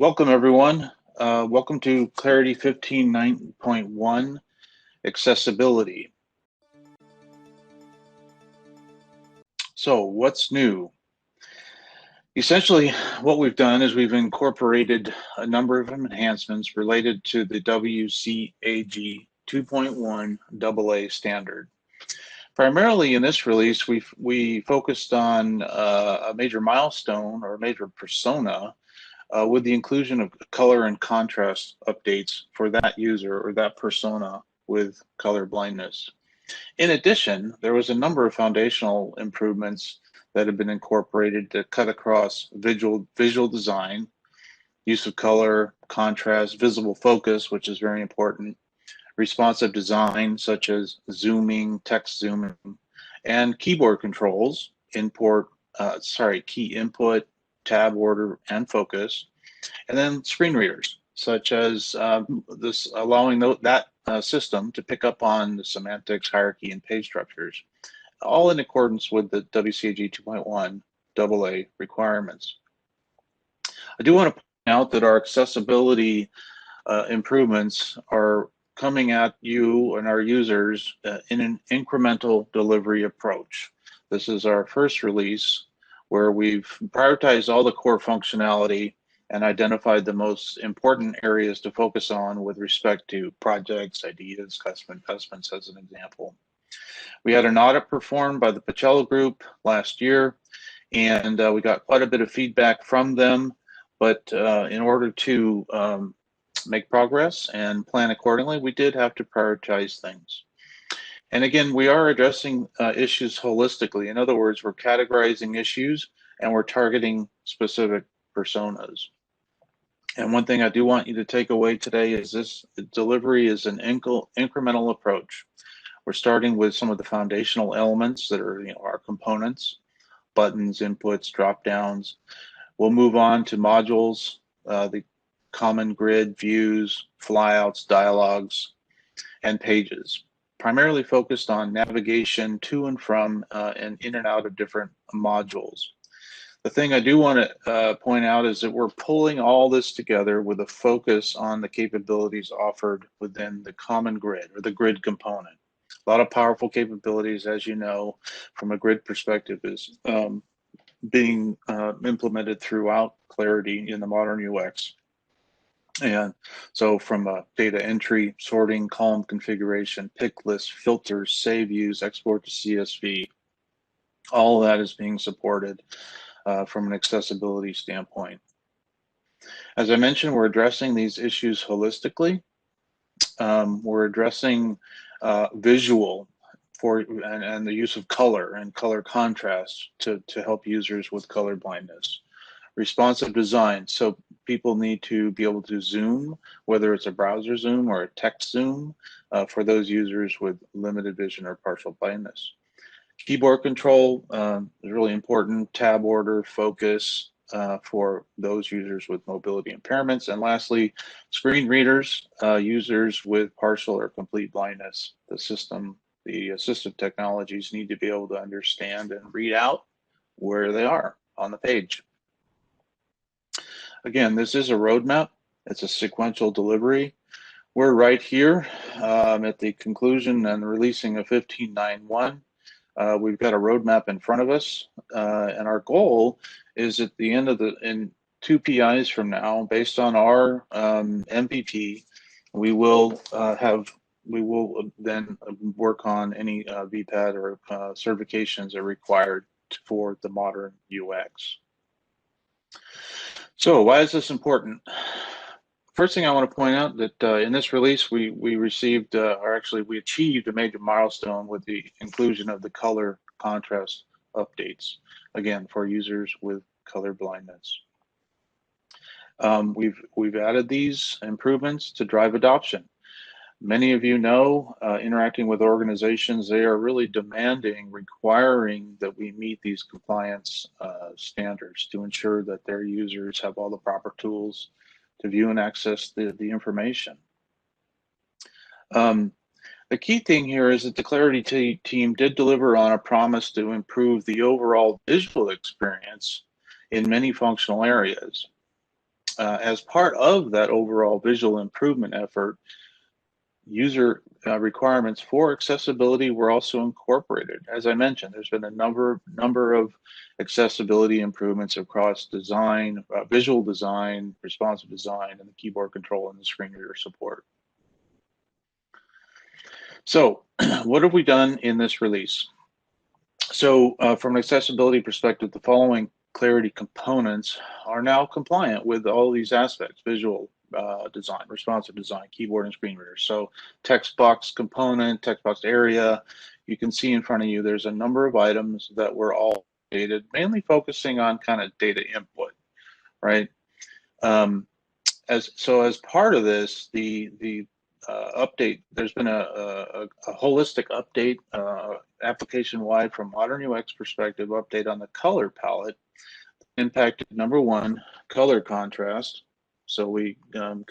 Welcome everyone. Welcome to Clarity 15.9.1 Accessibility. So what's new? Essentially, what we've done is we've incorporated a number of enhancements related to the WCAG 2.1 AA standard. Primarily in this release, we focused on a major milestone or a major persona with the inclusion of color and contrast updates for that user or that persona with color blindness. In addition, there was a number of foundational improvements that have been incorporated to cut across visual design, use of color, contrast, visible focus, which is very important, responsive design such as zooming, text zooming, and keyboard controls, key input, tab order, and focus, and then screen readers, such as this allowing that system to pick up on the semantics, hierarchy, and page structures, all in accordance with the WCAG 2.1 AA requirements. I do want to point out that our accessibility improvements are coming at you and our users in an incremental delivery approach. This is our first release where we've prioritized all the core functionality and identified the most important areas to focus on with respect to projects, ideas, custom investments as an example. We had an audit performed by the Pacello Group last year, and we got quite a bit of feedback from them, but in order to make progress and plan accordingly, we did have to prioritize things. And again, we are addressing issues holistically. In other words, we're categorizing issues and we're targeting specific personas. And one thing I do want you to take away today is this delivery is an incremental approach. We're starting with some of the foundational elements that are our components, buttons, inputs, drop downs. We'll move on to modules, the common grid, views, flyouts, dialogues, and pages, primarily focused on navigation to and from and in and out of different modules. The thing I do want to point out is that we're pulling all this together with a focus on the capabilities offered within the common grid or the grid component. A lot of powerful capabilities, as you know, from a grid perspective is being implemented throughout Clarity in the modern UX. And so from data entry, sorting, column configuration, pick list, filters, save views, export to CSV, all of that is being supported from an accessibility standpoint. As I mentioned, we're addressing these issues holistically. We're addressing visual and the use of color and color contrast to help users with color blindness. Responsive design, so people need to be able to zoom, whether it's a browser zoom or a text zoom, for those users with limited vision or partial blindness. Keyboard control is really important, tab order, focus for those users with mobility impairments. And lastly, screen readers, users with partial or complete blindness. The assistive technologies need to be able to understand and read out where they are on the page. Again, this is a roadmap. It's a sequential delivery. We're right here at the conclusion and releasing of 15.9.1. We've got a roadmap in front of us, and our goal is at the end of in 2 PIs from now, based on our MPP, we will then work on any VPAD or certifications that are required for the modern UX. So why is this important? First thing I want to point out that in this release, we received, or actually we achieved a major milestone with the inclusion of the color contrast updates, again, for users with color blindness. We've added these improvements to drive adoption. Many of you know, interacting with organizations, they are really demanding, requiring that we meet these compliance standards to ensure that their users have all the proper tools to view and access the information. The key thing here is that the Clarity team did deliver on a promise to improve the overall visual experience in many functional areas. As part of that overall visual improvement effort, user requirements for accessibility were also incorporated. As I mentioned, there's been a number of accessibility improvements across design, visual design, responsive design, and the keyboard control and the screen reader support. So what have we done in this release? So from an accessibility perspective, the following Clarity components are now compliant with all these aspects: visual design, responsive design, keyboard and screen reader. So text box component, text box area, you can see in front of you, there's a number of items that were all updated, mainly focusing on kind of data input, right? As part of this, the update, there's been a holistic update application-wide from Modern UX perspective, update on the color palette, impacted number one, color contrast. So we can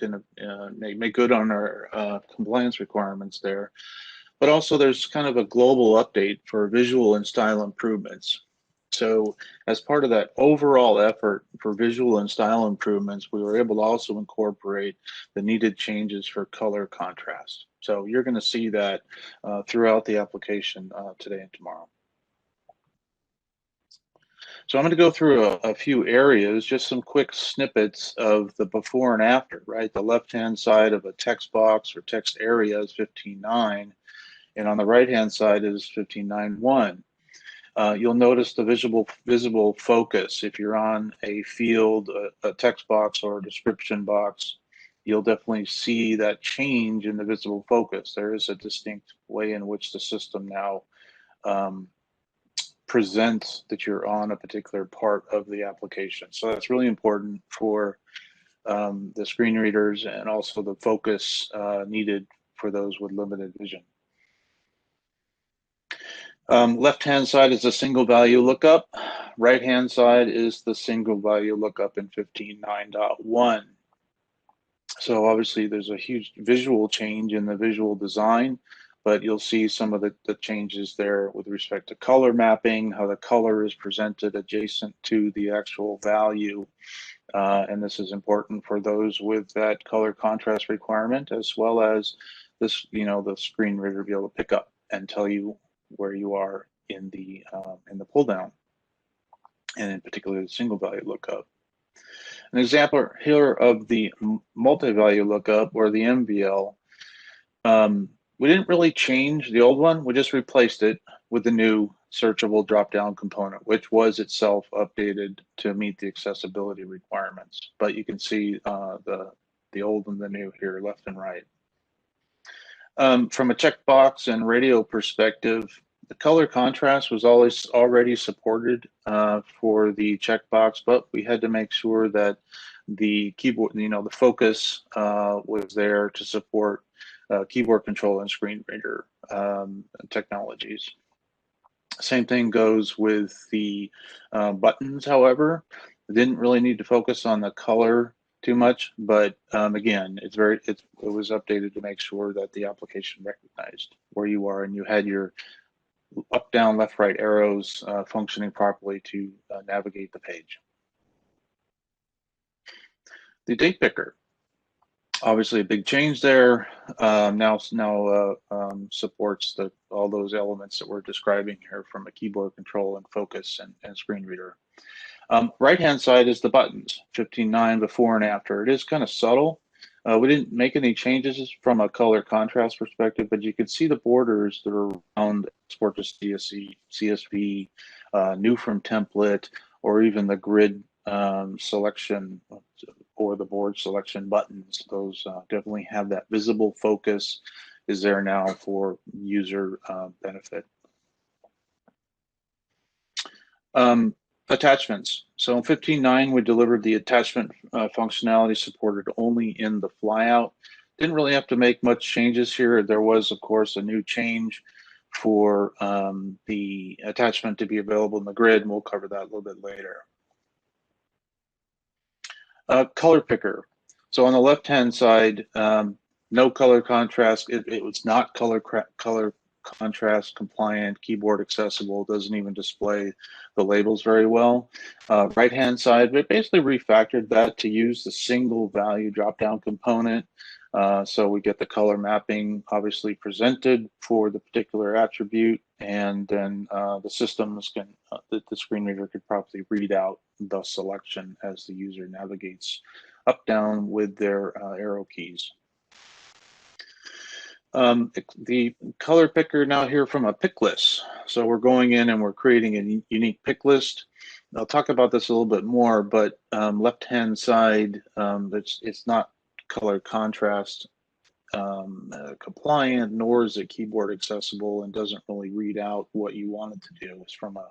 make good on our compliance requirements there. But also there's kind of a global update for visual and style improvements. So as part of that overall effort for visual and style improvements, we were able to also incorporate the needed changes for color contrast. So you're going to see that throughout the application today and tomorrow. So I'm going to go through a few areas, just some quick snippets of the before and after, right? The left-hand side of a text box or text area is 15.9, and on the right-hand side is 15.9.1. You'll notice the visible focus. If you're on a field, a text box or a description box, you'll definitely see that change in the visible focus. There is a distinct way in which the system now presents that you're on a particular part of the application. So that's really important for the screen readers and also the focus needed for those with limited vision. Left-hand side is a single value lookup. Right-hand side is the single value lookup in 15.9.1. So obviously there's a huge visual change in the visual design, but you'll see some of the changes there with respect to color mapping, how the color is presented adjacent to the actual value. And this is important for those with that color contrast requirement, as well as this, the screen reader be able to pick up and tell you where you are in the pull down, and in particular the single value lookup. An example here of the multi-value lookup, or the MVL. We didn't really change the old one, we just replaced it with the new searchable drop-down component, which was itself updated to meet the accessibility requirements. But you can see the old and the new here, left and right. From a checkbox and radio perspective, the color contrast was already supported for the checkbox, but we had to make sure that the keyboard, the focus was there to support keyboard control and screen reader technologies. Same thing goes with the buttons, however. I didn't really need to focus on the color too much, but again, it was updated to make sure that the application recognized where you are and you had your up, down, left, right arrows functioning properly to navigate the page. The date picker, obviously a big change there. Now supports all those elements that we're describing here, from a keyboard control and focus and screen reader. Right-hand side is the buttons, 15.9 before and after. It is kind of subtle. We didn't make any changes from a color contrast perspective, but you can see the borders that are around export to CSV, new from template, or even the grid selection or the board selection buttons. Those definitely have that visible focus is there now for user benefit. Attachments. So in 15.9, we delivered the attachment functionality supported only in the flyout. Didn't really have to make much changes here. There was, of course, a new change for the attachment to be available in the grid, and we'll cover that a little bit later. Color picker. So on the left-hand side, no color contrast. It was not color contrast compliant, keyboard accessible, doesn't even display the labels very well. Right hand side, we basically refactored that to use the single value drop down component. So we get the color mapping obviously presented for the particular attribute, and then the systems can, the screen reader could probably read out the selection as the user navigates up, down with their arrow keys. The color picker now here from a pick list. So we're going in and we're creating a unique pick list. I'll talk about this a little bit more, but left-hand side, it's not color contrast compliant, nor is it keyboard accessible, and doesn't really read out what you want it to do. It's from a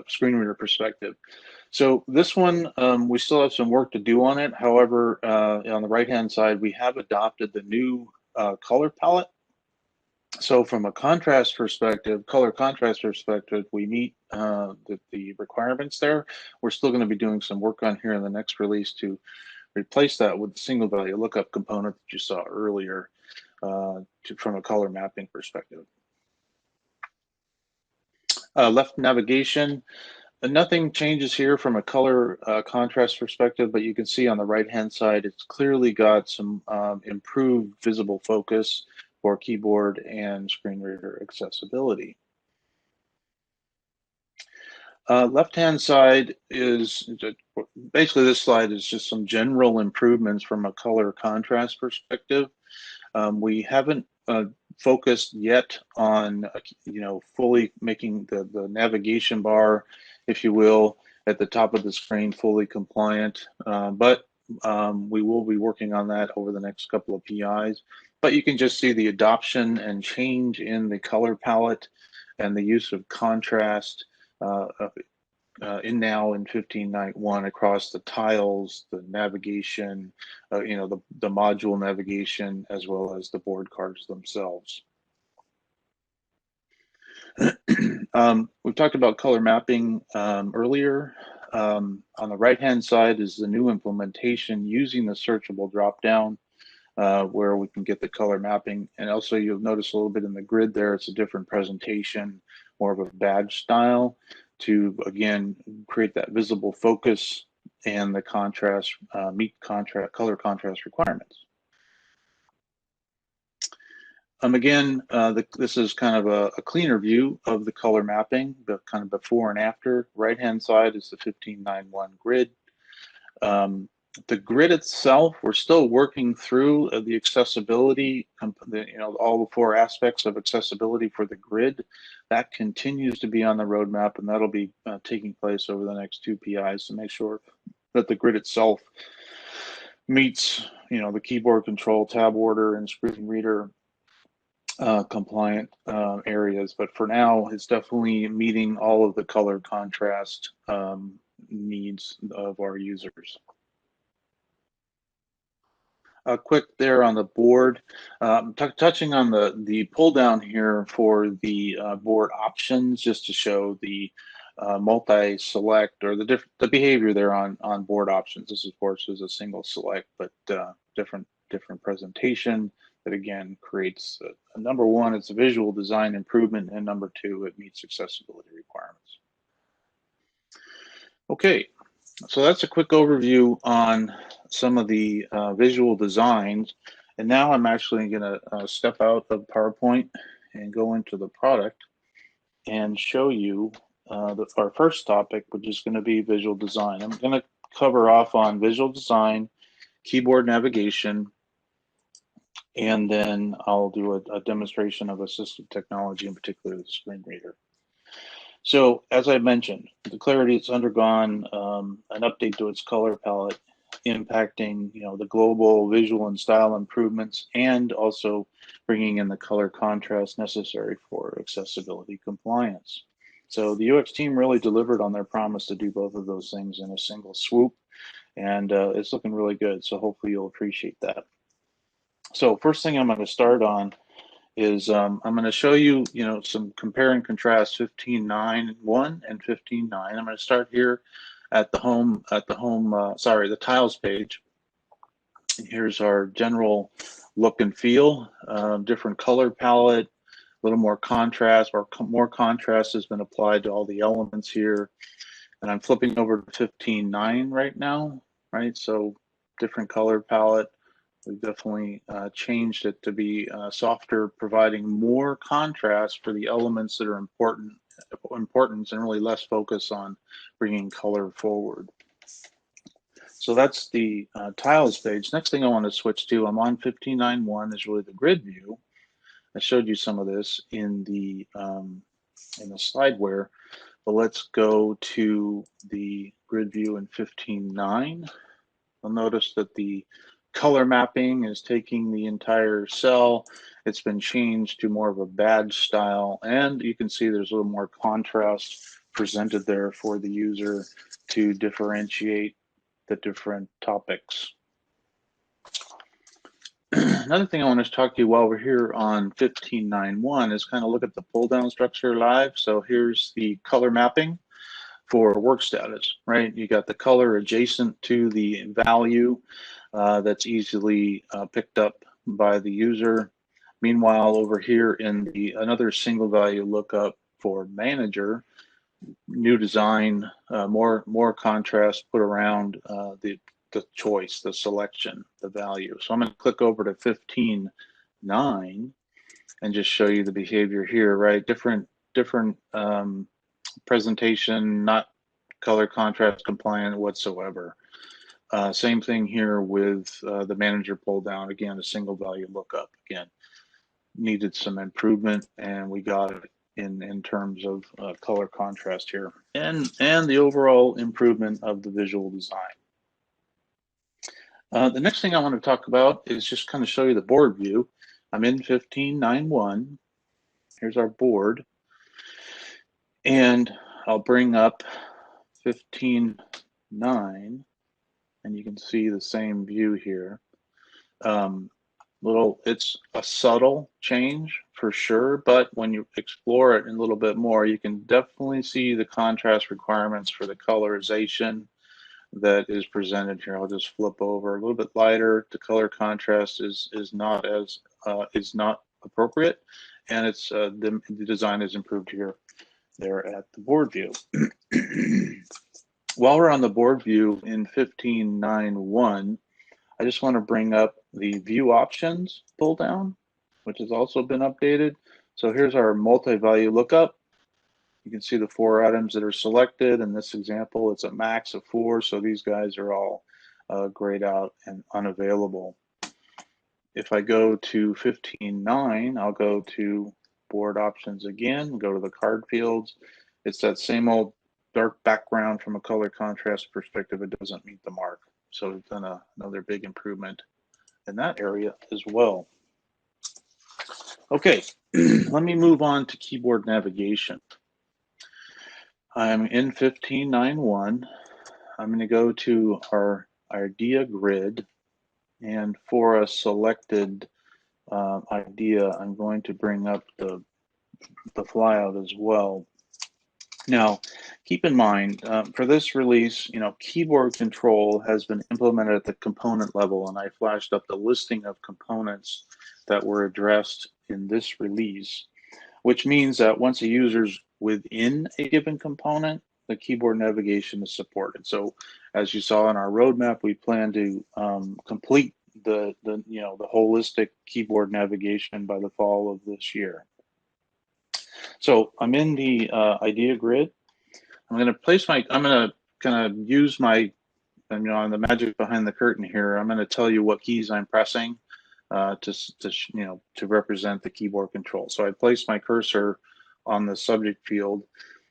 screen reader perspective. So this one, we still have some work to do on it. However, on the right-hand side, we have adopted the new color palette. So from a contrast perspective, color contrast perspective, we meet the requirements there. We're still going to be doing some work on here in the next release to replace that with the single value lookup component that you saw earlier from a color mapping perspective. Left navigation, nothing changes here from a color contrast perspective, but you can see on the right-hand side, it's clearly got some improved visible focus for keyboard and screen reader accessibility. Left-hand side is, basically this slide is just some general improvements from a color contrast perspective. We haven't focused yet on, fully making the navigation bar, if you will, at the top of the screen fully compliant, but we will be working on that over the next couple of PIs. But you can just see the adoption and change in the color palette and the use of contrast in 15.9.1 across the tiles, the navigation, the module navigation, as well as the board cards themselves. We've talked about color mapping earlier. On the right-hand side is the new implementation using the searchable dropdown, where we can get the color mapping. And also you'll notice a little bit in the grid there, it's a different presentation, more of a badge style to, again, create that visible focus and the contrast, meet color contrast requirements. Again, this is kind of a cleaner view of the color mapping, the kind of before and after. Right-hand side is the 15.9.1 grid. The grid itself, we're still working through the accessibility, all the 4 aspects of accessibility for the grid. That continues to be on the roadmap, and that'll be taking place over the next 2 PIs to make sure that the grid itself meets, the keyboard control, tab order, and screen reader compliant areas. But for now, it's definitely meeting all of the color contrast needs of our users. Quick there on the board, touching on the pull down here for the board options, just to show the multi-select or the behavior there on board options. This, of course, is a single select, but different presentation that, again, creates number 1, it's a visual design improvement, and number 2, it meets accessibility requirements. Okay, so that's a quick overview on some of the visual designs. And now I'm actually going to step out of PowerPoint and go into the product and show you our first topic, which is going to be visual design. I'm going to cover off on visual design, keyboard navigation, and then I'll do a demonstration of assistive technology, in particular the screen reader. So as I mentioned, the Clarity, it's undergone an update to its color palette, impacting the global visual and style improvements, and also bringing in the color contrast necessary for accessibility compliance. So the UX team really delivered on their promise to do both of those things in a single swoop, and it's looking really good. So hopefully you'll appreciate that. So first thing I'm going to start on is I'm going to show you, some compare and contrast 15.9.1 and 15.9. I'm going to start here at the home, the tiles page. Here's our general look and feel, different color palette, a little more contrast, or more contrast has been applied to all the elements here. And I'm flipping over to 15.9 right now, right? So different color palette. We've definitely changed it to be softer, providing more contrast for the elements that are importance and really less focus on bringing color forward. So that's the tiles page. Next thing I want to switch to, I'm on 15.9.1 is really the grid view. I showed you some of this in the slideware, but let's go to the grid view in 15.9. You'll notice that the color mapping is taking the entire cell. It's been changed to more of a badge style, and you can see there's a little more contrast presented there for the user to differentiate the different topics. Another thing I want to talk to you while we're here on 15.9.1 is kind of look at the pull down structure live. So here's the color mapping for work status, right? You got the color adjacent to the value that's easily picked up by the user. Meanwhile, over here in the another single value lookup for manager, new design, more contrast put around the choice, the selection, the value. So I'm going to click over to 15.9 and just show you the behavior here, right? Different presentation, not color contrast compliant whatsoever. Same thing here with the manager pull down. Again, a single value lookup. Again, needed some improvement, and we got it in terms of color contrast here, and the overall improvement of the visual design. The next thing I want to talk about is just kind of show you the board view. I'm in 15.9.1. Here's our board, and I'll bring up 15.9, and you can see the same view here. It's a subtle change for sure, but when you explore it a little bit more, you can definitely see the contrast requirements for the colorization that is presented here. I'll just flip over a little bit lighter. The color contrast is not appropriate, and it's the design is improved here there at the board view. While we're on the board view in 15.9.1, I just want to bring up the view options pull down, which has also been updated. So here's our multi-value lookup. You can see the 4 items that are selected. In this example, it's a max of 4, so these guys are all grayed out and unavailable. If I go to 15.9, I'll go to board options again, go to the card fields. It's that same old dark background from a color contrast perspective. It doesn't meet the mark. So we've done another big improvement in that area as well. Okay, let me move on to keyboard navigation. I'm in 15.9.1. I'm going to go to our idea grid, and for a selected idea, I'm going to bring up the flyout as well. Now, keep in mind, for this release, keyboard control has been implemented at the component level, and I flashed up the listing of components that were addressed in this release, which means that once a user's within a given component, the keyboard navigation is supported. So as you saw in our roadmap, we plan to complete the holistic keyboard navigation by the fall of this year. So I'm in the idea grid. I'm going to kind of use my, on the magic behind the curtain here. I'm going to tell you what keys I'm pressing to represent the keyboard control. So I place my cursor on the subject field,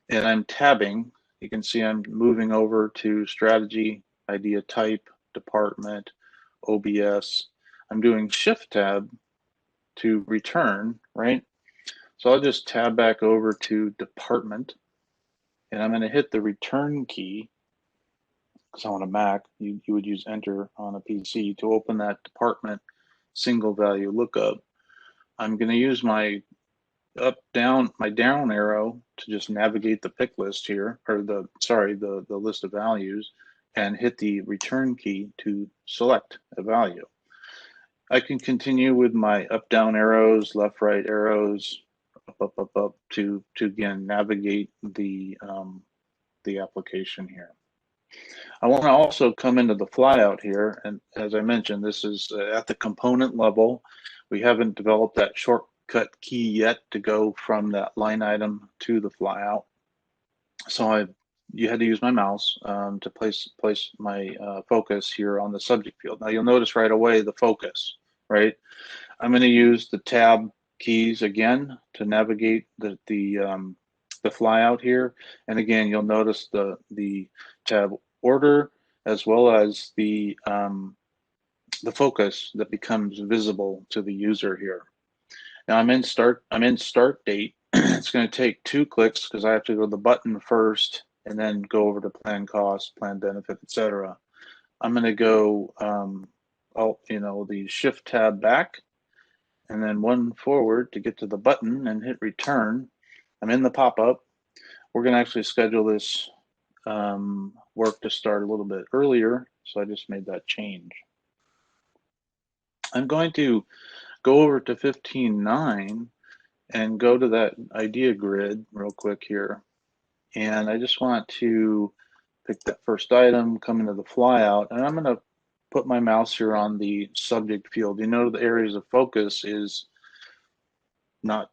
and I'm tabbing. You can see I'm moving over to strategy, idea type, department, OBS. I'm doing shift tab to return, right? So I'll just tab back over to department, and I'm going to hit the return key. Because on a Mac, you would use enter on a PC to open that department single value lookup. I'm going to use my down arrow to just navigate the pick list here, or the list of values, and hit the return key to select a value. I can continue with my up, down arrows, left, right arrows, up to again navigate the application here. I want to also come into the flyout here, and as I mentioned, this is at the component level. We haven't developed that shortcut key yet to go from that line item to the flyout. So you had to use my mouse to place my focus here on the subject field. Now you'll notice right away the focus, right? I'm going to use the tab keys again to navigate the flyout here, and again you'll notice the tab order as well as the focus that becomes visible to the user here. Now I'm in start date. It's going to take 2 clicks because I have to go to the button first and then go over to plan cost, plan benefit, etc. I'm going to go the shift tab back and then 1 forward to get to the button and hit return. I'm in the pop-up. We're going to actually schedule this work to start a little bit earlier, so I just made that change. I'm going to go over to 15.9 and go to that idea grid real quick here. And I just want to pick that first item, come into the flyout, and I'm going to put my mouse here on the subject field. You know, the areas of focus is not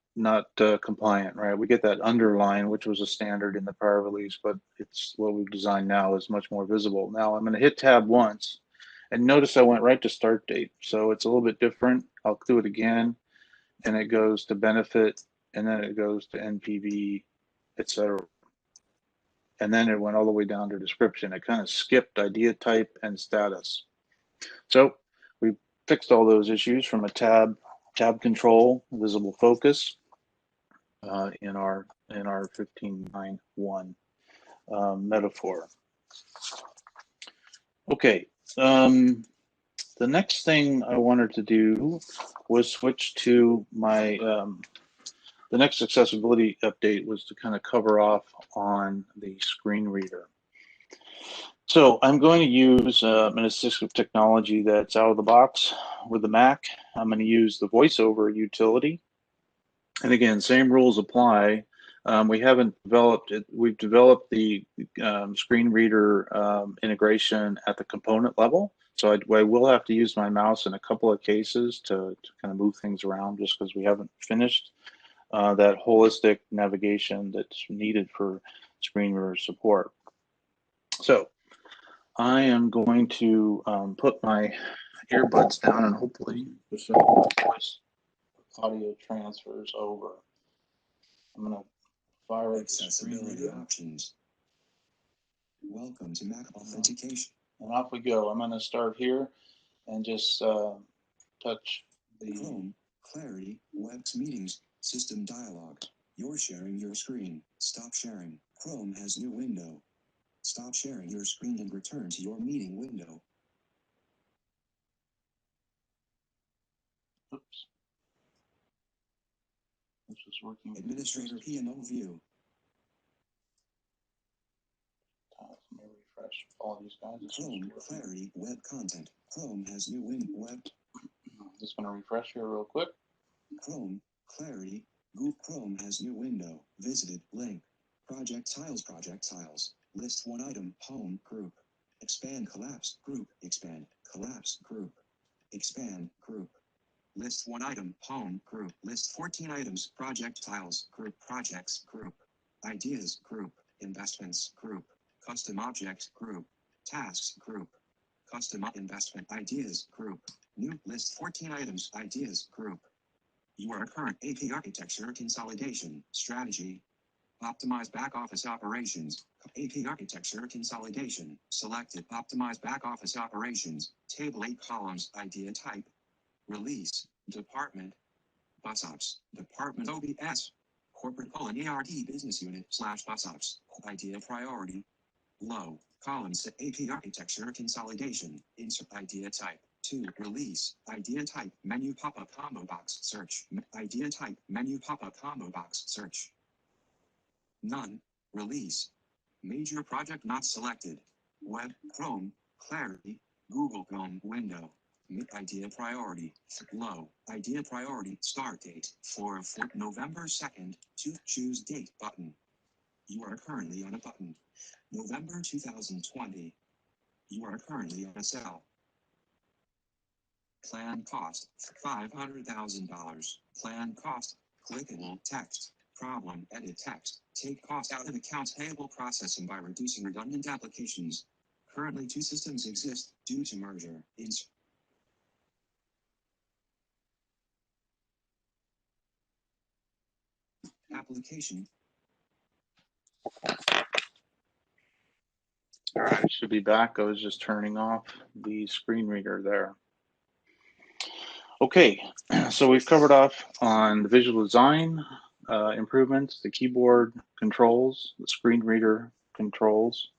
compliant, right? We get that underline, which was a standard in the prior release, but it's what we've designed now is much more visible. Now I'm going to hit tab once, and notice I went right to start date. So it's a little bit different. I'll do it again, and it goes to benefit, and then it goes to NPV, etc. And then it went all the way down to description. It kind of skipped idea type and status. So we fixed all those issues from a tab control, visible focus in our 15.9.1 metaphor. Okay, the next thing I wanted to do was switch to my the next accessibility update was to kind of cover off on the screen reader. So I'm going to use an assistive technology that's out of the box with the Mac. I'm going to use the VoiceOver utility. And again, same rules apply. We haven't developed it. We've developed the screen reader integration at the component level. So I will have to use my mouse in a couple of cases to kind of move things around just because we haven't finished that holistic navigation that's needed for screen reader support. So I am going to put my earbuds down and hopefully the voice audio transfers over. I'm going to fire accessibility options. Welcome to Mac authentication. And off we go. I'm going to start here and just touch the Chrome, Clarity, Web's Meetings, System Dialog. You're sharing your screen. Stop sharing. Chrome has new window. Stop sharing your screen and return to your meeting window. Oops. This is working. Administrator PMO view. Let me refresh all these guys. Chrome, Clarity, Web Content. Chrome has new window. Web. Just going to refresh here real quick. Chrome, Clarity, Google Chrome has new window. Visited, link. Project tiles. List one item, home, group. Expand, collapse, group. Expand, collapse, group. Expand, group. List one item, home, group. List 14 items, project tiles, group. Projects, group. Ideas, group. Investments, group. Custom object, group. Tasks, group. Custom investment ideas, group. New list 14 items, ideas, group. Your current AP architecture consolidation strategy. Optimize back office operations. AP architecture consolidation. Selected. Optimize back office operations. Table 8 columns. Idea type. Release. Department. BusOps. Department OBS. Corporate ART business unit / BusOps. Idea priority. Low. Columns. AP architecture consolidation. Insert idea type. 2. Release. Idea type. Menu pop-up combo box search. Idea type. Menu pop-up combo box search. None. Release. Major project not selected. Web, Chrome, Clarity, Google Chrome window. Idea priority. Low. Idea priority. Start date. For November 2nd. To choose date button. You are currently on a button. November 2020. You are currently on a cell. Plan cost. $500,000. Plan cost. Clickable text. Problem. Edit text. Take cost out of accounts payable processing by reducing redundant applications. Currently 2 systems exist due to merger. Application. All right, should be back. I was just turning off the screen reader there. Okay, so we've covered off on the visual design improvements, the keyboard controls, the screen reader controls.